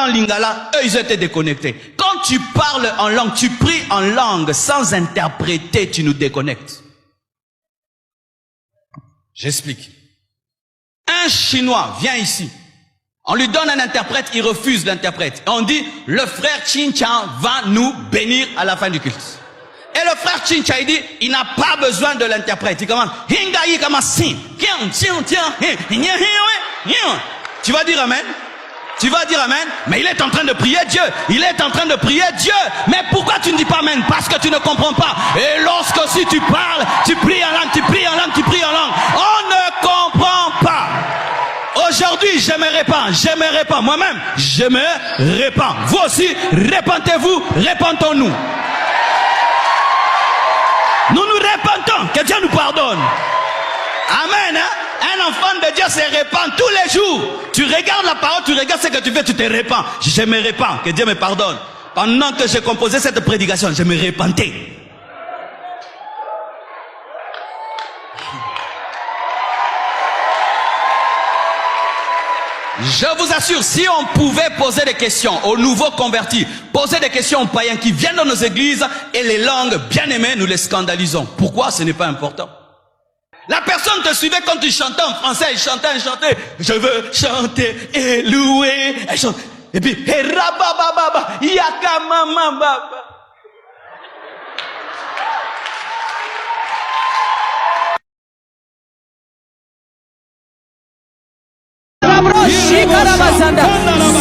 en lingala, eux ils étaient déconnectés. Quand tu parles en langue, tu pries en langue sans interpréter, tu nous déconnectes. J'explique. Un Chinois vient ici. On lui donne un interprète, il refuse l'interprète. On dit, le frère Chin-Chan va nous bénir à la fin du culte. Et le frère Chin-Chan, il dit, il n'a pas besoin de l'interprète. Il commence, tu vas dire amen? Tu vas dire amen? Mais il est en train de prier Dieu. Il est en train de prier Dieu. Mais pourquoi tu ne dis pas amen? Parce que tu ne comprends pas. Et lorsque si tu parles, tu pries en langue, tu pries en langue, tu pries en langue. On ne comprend pas. Aujourd'hui, je me répands. Moi-même, je me répands. Vous aussi, répentez-vous, répentons-nous. Nous nous répentons. Que Dieu nous pardonne. Amen. Hein? Un enfant de Dieu se répand tous les jours. Tu regardes la parole, tu regardes ce que tu fais, tu te répands. Je me répands. Que Dieu me pardonne. Pendant que j'ai composé cette prédication, je me repentais. Je vous assure, si on pouvait poser des questions aux nouveaux convertis, poser des questions aux païens qui viennent dans nos églises et les langues bien aimées, nous les scandalisons. Pourquoi? Ce n'est pas important. La personne te suivait quand tu chantais en français, il chantait. Je veux chanter et louer. Elle chante. Et puis, rabababa, yakamamababa. Shikarabazanda,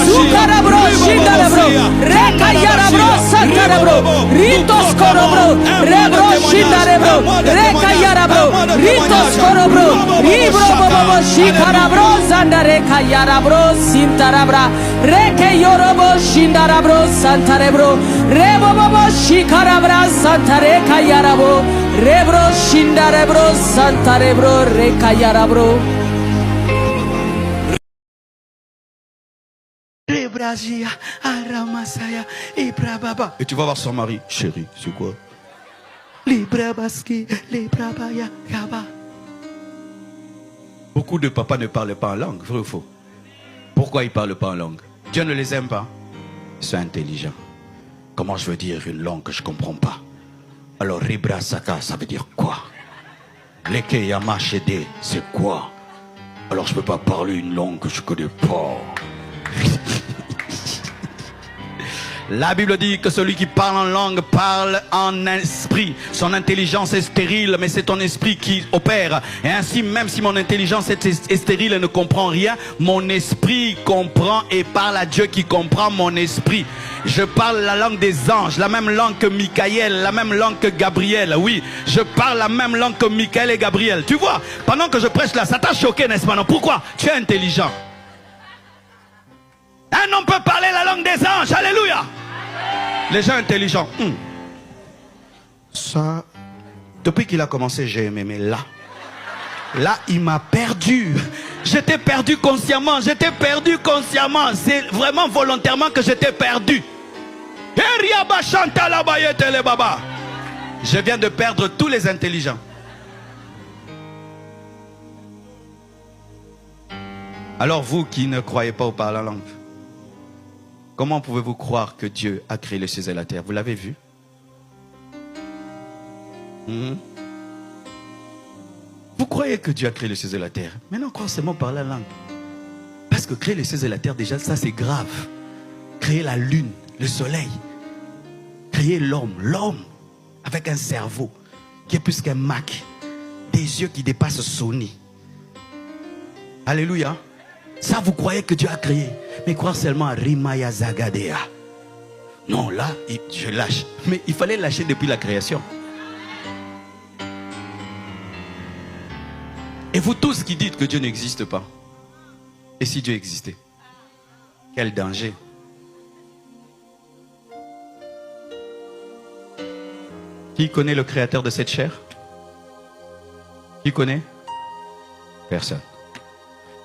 Sukarabro, Shindarabro, Rekayarabro, Satarabro, Ritos Korobro, Rebro, Shindarebro, Rekayarabro, Ritos Korobro, Ribro Bobo, Shikarabro, Zanda Rekayarabro, Sintarabra, Rekayorobo, Shindarabro, Santarebro, Rebo Bobo, Shikarabra, Santarekayarabo, Rebro, Shindarebro, Santarebro, Rekayarabro. Et tu vas voir son mari. Chérie, c'est quoi? Beaucoup de papas ne parlent pas en langue, vrai ou faux? Pourquoi ils ne parlent pas en langue? Dieu ne les aime pas. Ils sont intelligents. Comment je veux dire une langue que je ne comprends pas? Alors, Ribrasaka, ça veut dire quoi? Leke Yamashede, c'est quoi? Alors, je ne peux pas parler une langue que je ne connais pas. La Bible dit que celui qui parle en langue parle en esprit. Son intelligence est stérile, mais c'est ton esprit qui opère. Et ainsi, même si mon intelligence est stérile et ne comprend rien, mon esprit comprend et parle à Dieu qui comprend mon esprit. Je parle la langue des anges, la même langue que Michael, la même langue que Gabriel. Oui, je parle la même langue que Michael et Gabriel. Tu vois, pendant que je prêche là, ça t'a choqué, n'est-ce pas? Non, pourquoi? Tu es intelligent. Un homme peut parler la langue des anges. Alléluia. Les gens intelligents. Ça, depuis qu'il a commencé, j'ai aimé. Mais là, il m'a perdu. J'étais perdu consciemment. C'est vraiment volontairement que j'étais perdu. Je viens de perdre tous les intelligents. Alors vous qui ne croyez pas au parler la langue, comment pouvez-vous croire que Dieu a créé les cieux et la terre? Vous l'avez vu? Vous croyez que Dieu a créé les cieux et la terre? Maintenant, croire seulement par la langue. Parce que créer les cieux et la terre, déjà, ça c'est grave. Créer la lune, le soleil. Créer l'homme avec un cerveau qui est plus qu'un Mac. Des yeux qui dépassent Sony. Alléluia. Ça, vous croyez que Dieu a créé. Mais croire seulement à Rimaya Zagadea. Non, là, je lâche. Mais il fallait lâcher depuis la création. Et vous tous qui dites que Dieu n'existe pas. Et si Dieu existait? Quel danger. Qui connaît le créateur de cette chair? Qui connaît? Personne.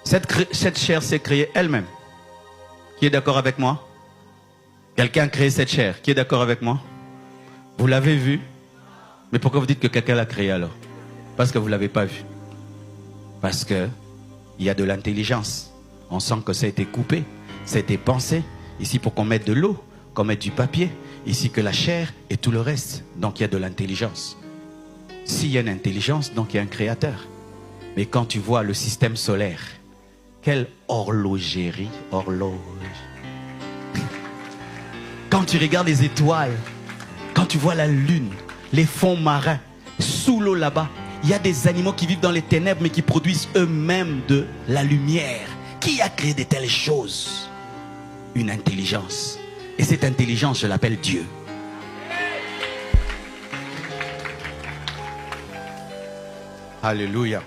Cette chair s'est créée elle-même. Qui est d'accord avec moi? Quelqu'un a créé cette chair. Qui est d'accord avec moi? Vous l'avez vu? Mais pourquoi vous dites que quelqu'un l'a créé alors? Parce que vous ne l'avez pas vu. Parce qu'il y a de l'intelligence. On sent que ça a été coupé, ça a été pensé. Ici pour qu'on mette de l'eau, qu'on mette du papier. Ici que la chair et tout le reste. Donc il y a de l'intelligence. S'il y a une intelligence, donc il y a un créateur. Mais quand tu vois le système solaire, quelle horlogerie, horloge. Quand tu regardes les étoiles, quand tu vois la lune, les fonds marins, sous l'eau là-bas, il y a des animaux qui vivent dans les ténèbres mais qui produisent eux-mêmes de la lumière. Qui a créé de telles choses? Une intelligence. Et cette intelligence, je l'appelle Dieu. Alléluia.